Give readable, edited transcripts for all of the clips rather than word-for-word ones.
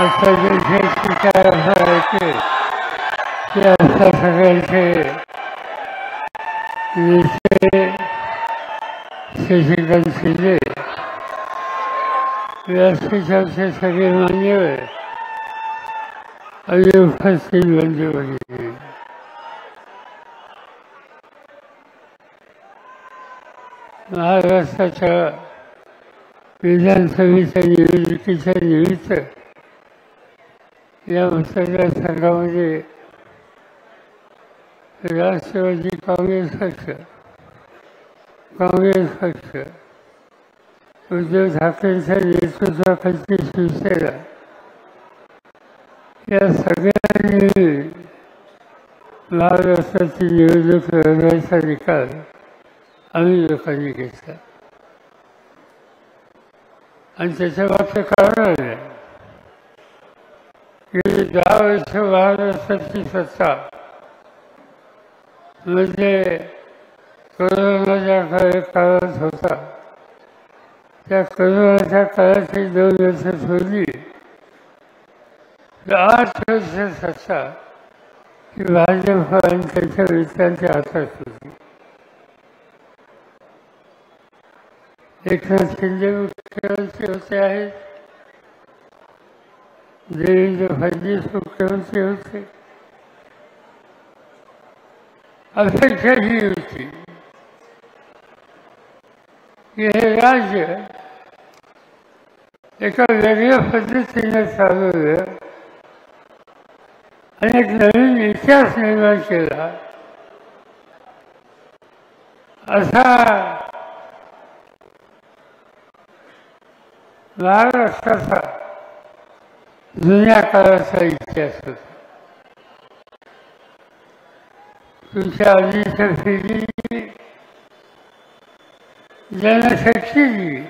अशा देशाची काय असं आहे की अशा सगळ्यांचे विषय शशिकांत शिंदे व्यासपीठाचे सगळे मान्यवर आणि उपस्थित बंधू भगिनी, महाराष्ट्राच्या विधानसभेच्या निवडणुकीच्या निमित्त या मतदारसंघामध्ये राष्ट्रवादी काँग्रेस पक्ष उद्धव ठाकरेंच्या नेतृत्वाखालची शिवसेना या सगळ्यांनी महाराष्ट्राची निवडणूक लढवायचा निकाल आम्ही लोकांनी घेतला आणि त्याच्या मागचं कारण आहे गेली 10 वर्ष महाराष्ट्राची सत्ता म्हणजे कोरोनाच्या काळात होता. त्या कोरोनाच्या काळाची 2 वर्ष सोडली तर 8 वर्ष सत्ता ही भाजप आणि त्याच्या मित्रांच्या हातात होती. एकनाथ शिंदे मुख्यमंत्री होते आहेत, देवेंद्र फडणवीस मुख्यमंत्री होते. अपेक्षा ही होती की हे राज्य एका वेगळ्या पद्धतीने चालवलं आणि एक नवीन इतिहास निर्माण केला असा महाराष्ट्राचा जुन्या काळाचा इतिहास होता. तुमच्या आधीच्या पिढीने ज्यांना शक्ती दिली,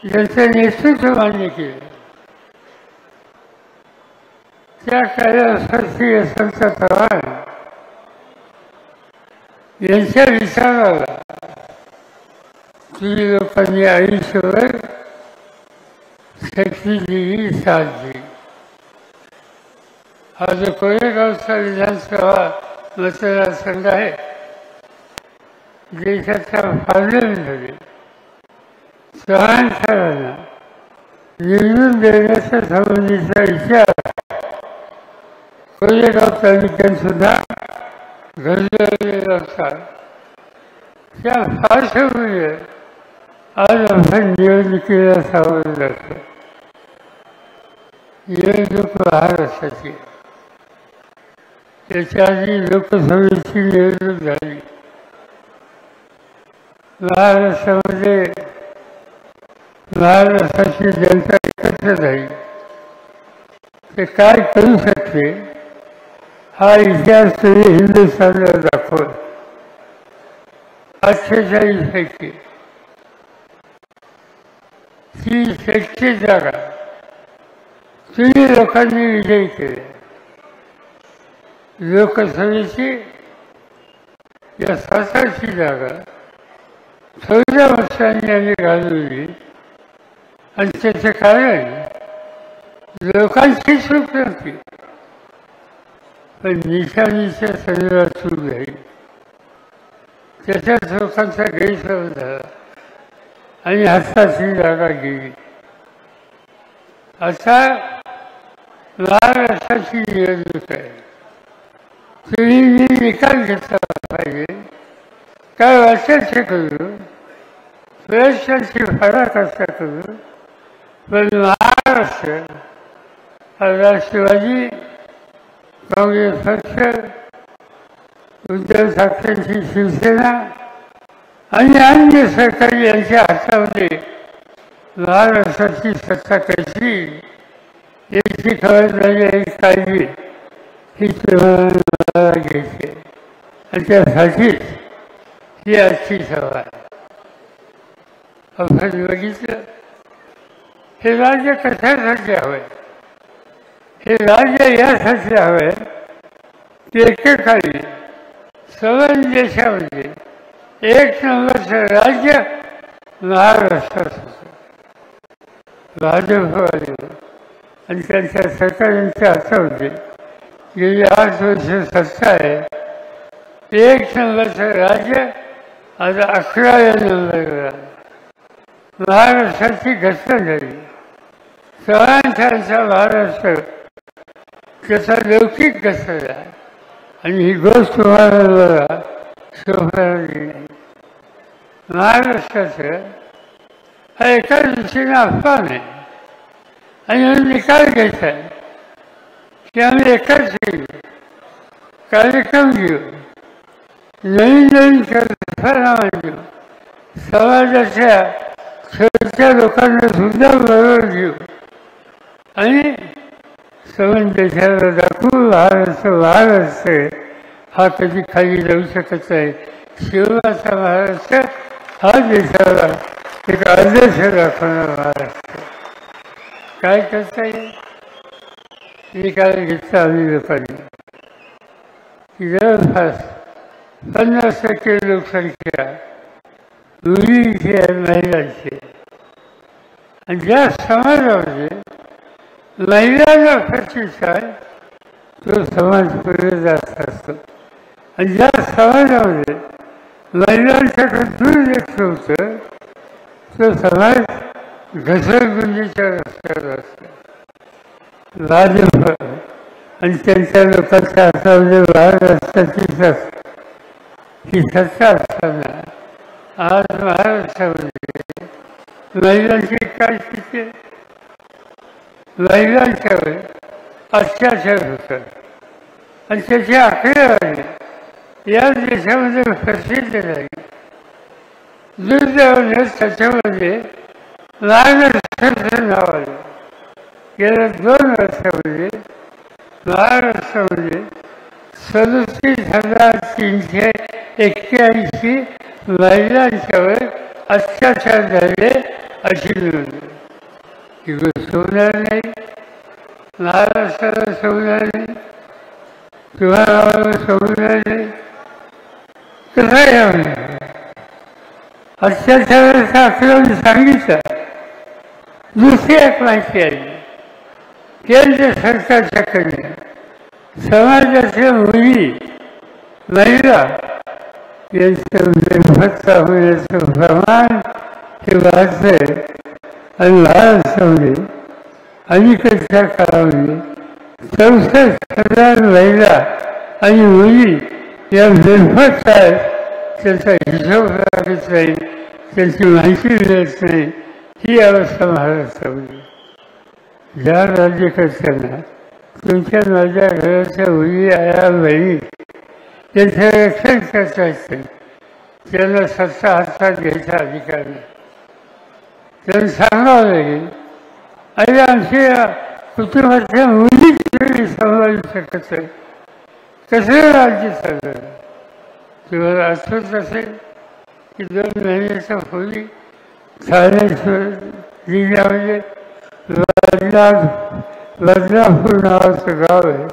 ज्यांचं नेतृत्व मान्य केलं, त्या काळासाठी संत चव्हाण यांच्या विचाराला तुम्ही लोकांनी आयुष्यभर शक्ती दिली, साथ दिली. हा जो कोरेगावचा विधानसभा मतदारसंघ आहे, देशाच्या पार्लमेंटमध्ये चव्हाण साहेबांना निवडून देण्याच्या संबंधीचा विचार कोरेगाव तालुक्यात सुद्धा घडलेला होता. त्या पार्श्वभूमीवर आज आपण निवडणुकीला सावध लागतो. निवडणूक महाराष्ट्राची, त्याच्या आधी लोकसभेची निवडणूक झाली. महाराष्ट्रामध्ये महाराष्ट्राची जनता एकत्र झाली. ते काय करू शकते हा इतिहास तुम्ही हिंदुस्थानला दाखवला. 48 पैकी 30 जागा तुम्ही लोकांनी विजयी केले. लोकसभेची या 7ची जागा 14 वर्षांनी आम्ही घालवली आणि त्याचे कारण लोकांची चूक नव्हती, पण निशाणीच्या संदर्भात चूक झाली. त्याच्यात लोकांचा गैरसमज झाला आणि हाताची जागा गेली. आता महाराष्ट्राची निवडणूक आहे. तुम्ही निकाल घेतला पाहिजे. काय वाटेल ते करू, प्रयत्नांची पराकाष्ठा करू, पण महाराष्ट्र हा राष्ट्रवादी काँग्रेस पक्ष, उद्धव ठाकरेंची शिवसेना आणि अन्य सरकारी यांच्या हातामध्ये महाराष्ट्राची सत्ता कशी याची खबरदारी आणि काळजी ही तुम्हाला घ्यायची आहे. आणि त्यासाठीच ही आजची सभा आहे. आपण बघितलं हे राज्य कशासाठी हवं आहे. हे राज्य यासाठी हवं आहे की एकेकाळी सगळ्या देशामध्ये 1 नंबरचं राज्य महाराष्ट्रात होतं. भाजपवाले आणि त्यांच्या सरकारांच्या हातामध्ये गेली 8 वर्ष सत्ता आहे. 1 नंबरचं राज्य आता 11व्या नंबरवर आलं. महाराष्ट्राची घटना झाली. सगळ्यांचा महाराष्ट्र त्याचा लौकिक घसरला आणि ही गोष्ट तुम्हाला शोभणारी नाही. महाराष्ट्राचं हा एका दृष्टीने अपमान आहे आणि निकाल घ्यायचा आहे की आम्ही एकाच कार्यक्रम घेऊ, नवीन कल्पना मांडू, समाजाच्या छोट्या लोकांना सुद्धा बरोबर घेऊ आणि सगळ्या देशाला दाखवू महाराष्ट्र हा कधी खाली जाऊ शकत नाही. शिवराचा महाराष्ट्र हा देशाला एक आदर्श दाखवणारा महाराष्ट्र. काय करता येईल? निकाल घेतला आम्ही लोकांनी की जवळपास 50% लोकसंख्या मुलींची आहे, महिलांची. आणि ज्या समाजामध्ये महिलांना प्रतिष्ठान तो समाज पुढे जास्त असतो आणि ज्या समाजामध्ये महिलांच्याकडे दुर्लक्ष होतं तो समाज घसरगुंडीच्या रस्त्यावर असतो. भाजप आणि त्यांच्या लोकांच्या हातामध्ये महाराष्ट्राची ही सत्ता असताना आज महाराष्ट्रामध्ये महिलांची काय स्थिती? महिलांच्यावर अत्याचार होतात आणि त्याची आकडेवारी या देशामध्ये प्रसिद्ध झाली. दुर्दैवाने त्याच्यामध्ये महाराष्ट्राचं नाव आलं. गेल्या 2 वर्षामध्ये महाराष्ट्रामध्ये 37,381 महिलांच्यावर अत्याचार झाले अशी नोंद. ही गोष्ट होणार नाही, महाराष्ट्राला सोडणार नाही, तुम्हाला सोडणार नाही. कसं आहे अत्याचाराचा आकडा सांगितलं. दुसरी एक माहिती आली केंद्र सरकारच्याकडे समाजाच्या मुली महिला यांचं बेभत्ता होण्याचं प्रमाण हे वाढतंय आणि महाराष्ट्रामध्ये अलीकडच्या काळामध्ये 64,000 महिला आणि मुली या बेभत्त आहेत. त्याचा हिशोब लागत नाही, त्याची माहिती मिळत नाही. ही अवस्था महाराष्ट्रामध्ये. ज्या राज्यकर्त्यांना तुमच्या माझ्या घराच्या मुली आया बहिणी त्यांचं रक्षण करता येतं त्यांना सत्ता हातात घ्यायचा अधिकार नाही. त्यांना सांगावं लागेल आणि आमच्या कुटुंबाच्या मुली तरी सांभाळू शकत नाही. कसं राज्य चाललं? तुम्हाला आठवत असेल की 2 महिन्याच्या पूर्वी ठाणे जिल्ह्यामध्ये बदलापूर नावाचं गाव आहे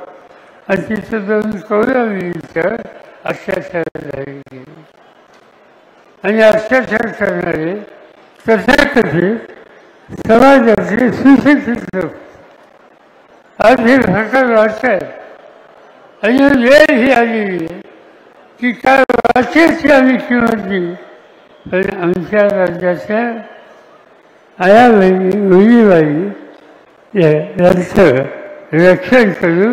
आणि तिथं 2 कौरवींच्या अत्याचार झाले आणि अत्याचार करणारे तथाकथित समाजातले सुशिक्षित लोक आज हे प्रकार वाटत आहेत आणि वेळ ही आलेली आहे की काय वाचेची आम्ही किंमत दिली. पण आमच्या राज्याच्या आया बहिणी मुलीबाई यांचं रक्षण करू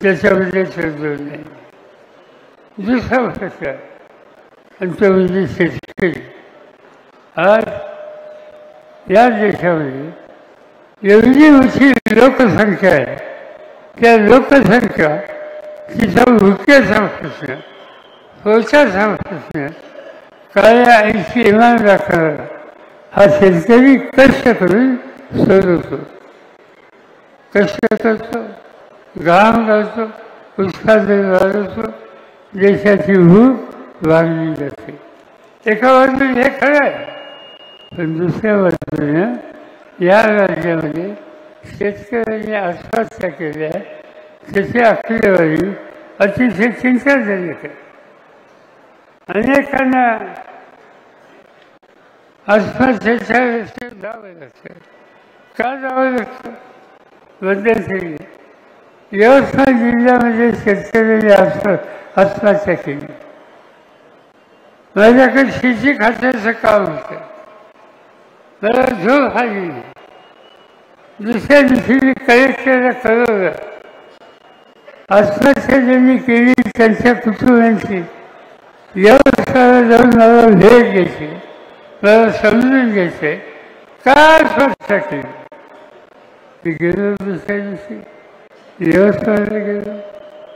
त्याच्यामध्ये चर्चा नाही. दुसरा प्रकार आणि तो म्हणजे शेतकरी. आज या देशामध्ये एवढी मोठी लोकसंख्या आहे. त्या लोकसंख्या तिचा भुक्याचा प्रश्न, पोटाचा प्रश्न, काळ्या आईची इमान राखणारा हा शेतकरी कष्ट करून सोडवतो. कष्ट करतो, घाम घालतो, उत्पादन वाढवतो, देशाची भूक वाढली जाते. एका बाजूने हे खरं आहे, पण दुसऱ्या बाजूने या राज्यामध्ये शेतकऱ्यांनी आत्महत्या केल्या त्याची आकडेवारी अतिशय चिंताजनक आहे. अनेकांना आत्महत्येच्या रस्त्यावर जावं लागतं. का जावं लागतं? मध्यंतरी यवतमाळ जिल्ह्यामध्ये शेतकऱ्यांनी आत्महत्या केली. माझ्याकडे शेती खात्याचं काम होतं, मला झोप आली नाही. दुसऱ्या दिवशी मी कलेक्टरला कळवलं. आत्महत्या ज्यांनी केली त्यांच्या कुटुंबांची यवतमाळला जाऊन मला भेट घ्यायची, मला समजून घ्यायचं का आत्महत्या केली. मी गेलो दुसऱ्या दिवशी यवतमाळला गेलो,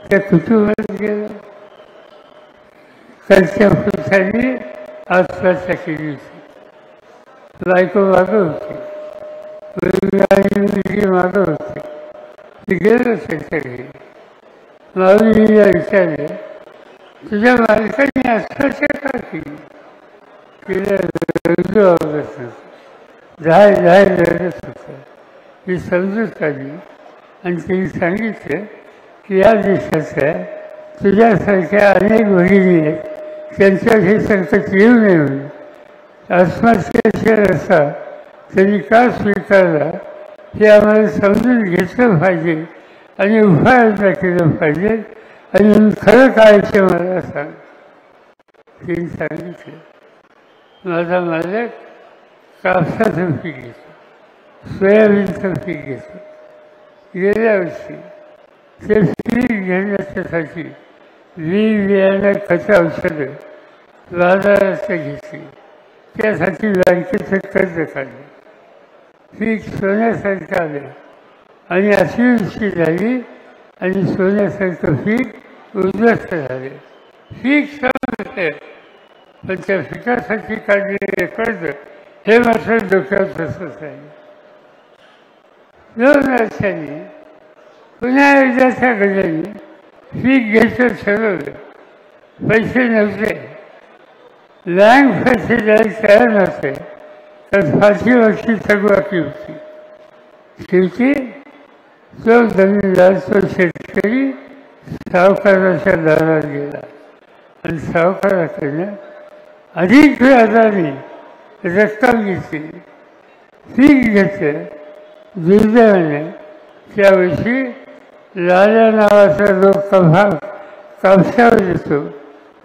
त्या कुटुंबात गेलो. त्यांच्या पुरुषांनी आत्महत्या केली होती. बायको मागं होती, मुलगी मागं होती. मी गेलो त्यांच्या घरी. माऊलीला विचारलं, तुझ्या मालकाने आत्महत्या का केली. तिला रडू आवडत नव्हतं, जाय रडत होतं. मी समजूत काढली आणि तिने सांगितलं की या देशाच्या तुझ्यासारख्या अनेक भगिनी आहेत, त्यांच्यात हे संकट येऊ नये म्हणून आत्महत्येचा रस्ता त्यांनी का स्वीकारला हे आम्हाला समजून घेतलं पाहिजे आणि उपाययोजना केलं पाहिजे. आणि खरं काय ते मला सांग. तिने सांगितलं, माझा मालक कापसाचं पीक घेतो, सोयाबीनचं पीक घेतो. गेल्या वर्षी ते पीक घेण्याच्यासाठी बियाणं खतं औषधं बाजारात घेतली, त्यासाठी बँकेचं कर्ज काढलं. पीक सोन्यासारखं आलं आणि अतिवृष्टी झाली आणि सोन्यासारखं पीक उद्ध्वस्त झाले. पीक समजलं, पण त्या पिकासाठी काढलेले कर्ज हे मात्र डोक्यात बसत आहे. 2 वर्षांनी पुन्हा एकदा त्या गजाने पीक घ्यायचं ठरवलं. पैसे नव्हते, बँक पैसे द्यायला तयार नव्हते, तर पाठीमागची थकबाकी होती. शेवटी तो जमीनदार, तो शेतकरी सावकाराच्या दारात गेला आणि सावकाराकडनं अधिक व्याजाने रक्कम घेतली, पीक घेतलं. दुर्दैवाने त्यावर्षी लाल्या नावाचा रोग कापसावर येतो,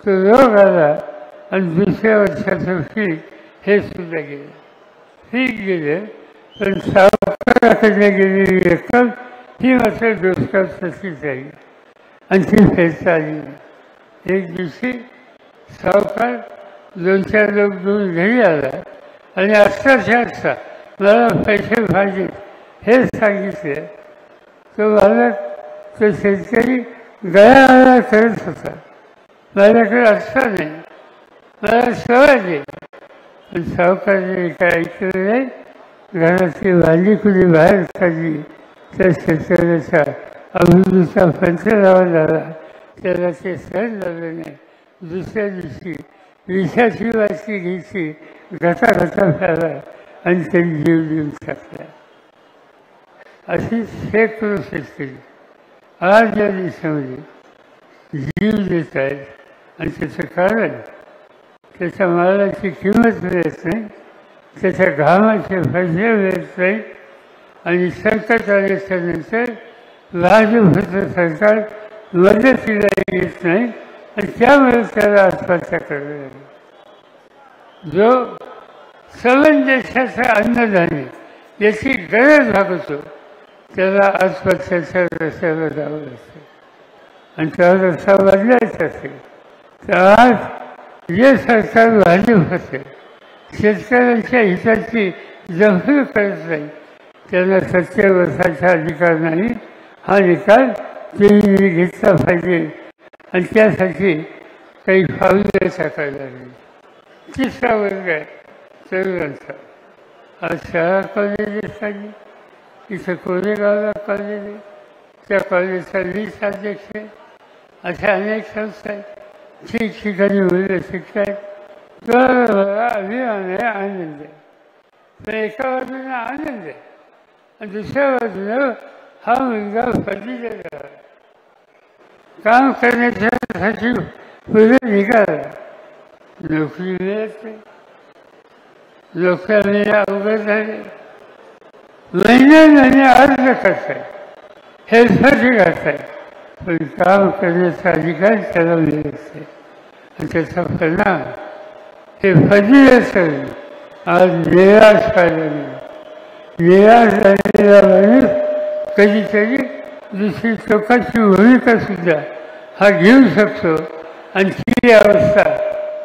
तो रोग आला आणि दुसऱ्या वर्षाचं पीक हे सुद्धा गेलं. पीक गेलं, पण सावकाराकडे गेलेली रक्कम ही मात्र डोसक्यात तशीच झाली आणि ती फेडता आली नाही. एक दिवशी सावकार 2-4 लोक घेऊन घरी आला आणि आत्ता मला पैसे पाहिजे हे सांगितलं. तो मालक, तो शेतकरी गळाला करत होता, माझ्याकडे असता नाही, मला सवय नाही. पण सावकाराने काय ऐकलं नाही. घरातली भांडी कुणी बाहेर काढली, त्या शेतकऱ्याचा अभिवृद्धीचा पंचनामा झाला, त्याला ते सहन झालं नाही. दुसऱ्या दिवशी विषाची वाटली घ्यायची, घटा प्याला आणि त्यांनी जीव देऊन टाकला. अशी शेकडो शेतकरी आज या देशामध्ये जीव देत आहेत आणि त्याचं कारण त्याच्या मालाची किंमत मिळत नाही, त्याच्या घामाचे पैसे मिळत नाही आणि संकट आल्याच्या नंतर भाजपचं सरकार मदतीला येत नाही आणि त्यामुळे त्याला आत्महत्या करावी लागली. जो सवन देशाचं अन्नधान्य याची गरज भागवतो त्याला आत्महत्याच्या रस्त्याला जावं लागतं आणि त्याला रस्ता बदलायचा असेल तर आज जे सरकार भाजप असेल शेतकऱ्यांच्या हिताची जपणूक करत नाही, त्यांना 70 वर्षाचा अधिकार नाही. हा निकाल त्यांनी घेतला पाहिजे आणि त्यासाठी काही पावलं टाकायला लागली. 3रा वर्ग आहे तरुणांचा. आज शाळा कॉलेजेस काढली, इथं कोरेगावला कॉलेज आहे, त्या कॉलेजचा 20 अध्यक्ष आहे. अशा अनेक संस्था आहेत, ठिकठिकाणी मुलं शिकतात. मला अभिमान आहे, आनंद आहे. पण एका बाजूनं आनंद आहे आणि दुसऱ्या बाजूनं हा मुलगा पदवीधर काम करण्यासाठी पुढे निघाला, नोकरी मिळत नाही, लोकांनी अवघड झाले, महिन्याने अर्ज करतात. हे साठी करताय, पण काम करण्याचा अधिकार त्याला मिळत नाही. आणि त्याचा परिणाम हे फजिलच आज निराश व्हायला निराश झालेला माणूस कधीतरी दुसरी लोकांची भूमिका सुद्धा हा घेऊ शकतो. आणि ती अवस्था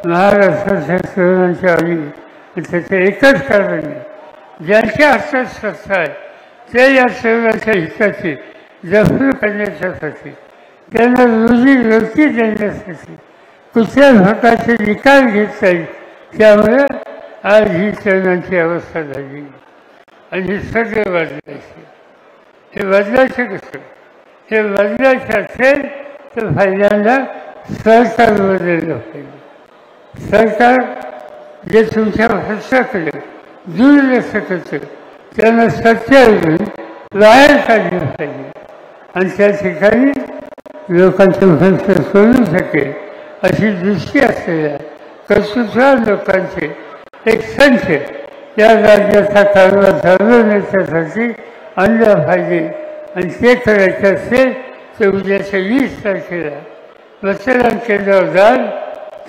महाराष्ट्राच्या तरुणांच्या आली. आणि त्याचं एकच कारण आहे, ज्यांच्या हातात सत्ता आहे ते या सर्वांच्या हिताची जपणूक करण्याच्यासाठी, त्यांना रोजी देण्यासाठी कुठल्या प्रकारचे निकाल घेता येईल, त्यामुळे आज ही तरुणांची अवस्था झाली. आणि हे सगळे बदलायचे. हे बदलायचं कसं? हे बदलायचं असेल तर पहिल्यांदा सरकार बदललं पाहिजे. सरकार जे तुमच्या भ्रष्टाकडे दुर्लक्ष करतं त्यांना सत्तेवरून बाहेर काढलं पाहिजे. आणि त्या ठिकाणी लोकांचे प्रश्न सोडू शकेल अशी दृष्टी असलेल्या कर्तृत्ववान लोकांचे एक संच या राज्याचा कारभार चालवण्यासाठी आणलं पाहिजे. आणि ते करायचं असेल तर उद्याच्या 20 तारखेला मतदान केंद्रावर जाल,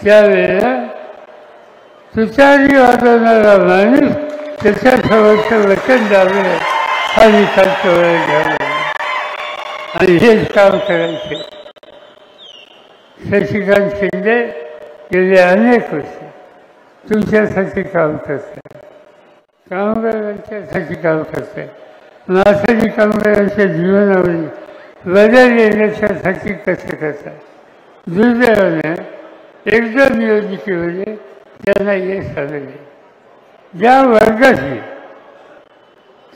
त्यावेळेला तुतारी वाजवणारा माणूस त्याच्यासमोरचं वचन द्यावे हा निकाल तेवढा घ्यावा. आणि हेच काम करायचे. शशिकांत शिंदे गेले अनेक वर्ष तुमच्यासाठी काम करतात, कामगारांच्यासाठी काम करतात, माथाडी कामगारांच्या जीवनावरील बदल येण्याच्यासाठी कसं करतात. दुर्दैवाने एकदम निवडणुकीमध्ये त्यांना यश आलेले. ज्या वर्गाशी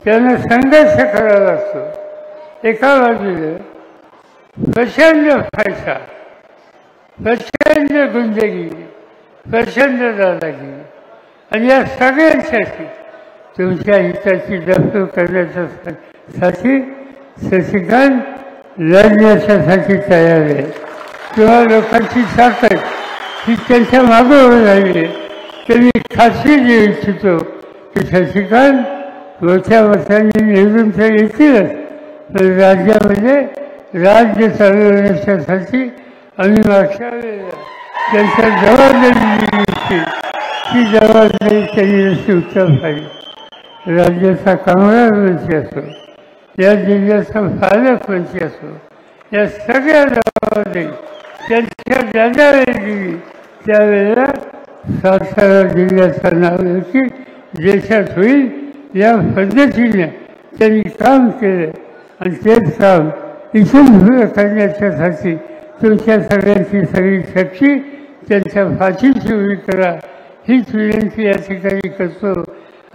त्यांना संघर्ष करावा लागतो, एका बाजूला प्रचंड पैसा, प्रचंड गुंडगिरी, प्रचंड दादागिरी, आणि या सगळ्यांसाठी तुमच्या हिताची जपणूक करण्याच्यासाठी शशिकांत लढण्याच्यासाठी तयार आहे. किंवा लोकांची ताकद ही त्यांच्या मागे उभी राहिली. तर मी खात्री देऊ इच्छितो की शशिकांत मोठ्या मतांनी निवडून तर येतीलच, पण राज्यामध्ये राज्य चालवण्याच्यासाठी आम्ही मागच्या वेळेला त्यांच्या जबाबदारी दिली होती, ती जबाबदारी त्यांनी अशी उत्तम पाहिजे. राज्याचा कामगार मंत्री असो, या जिल्ह्याचा पालक मंत्री असो, या सगळ्या जबाबदारी त्यांच्या ज्यावेळी दिली त्यावेळेला सातारा जिल्ह्याचं नाव देखील देशात होईल या पद्धतीने त्यांनी काम केलं. आणि तेच काम इथून पुढे करण्याच्यासाठी तुमच्या सगळ्यांची सगळी शक्ती त्यांच्या पाठीशी उभी करा हीच विनंती या ठिकाणी करतो.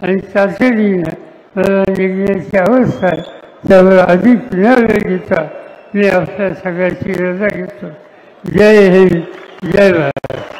आणि तातडीनं मला निघण्याची अवस्था आहे, त्यावर अधिक न वेळ घेता मी आपल्या सगळ्याची रजा घेतो. जय हिंद, जय भारत.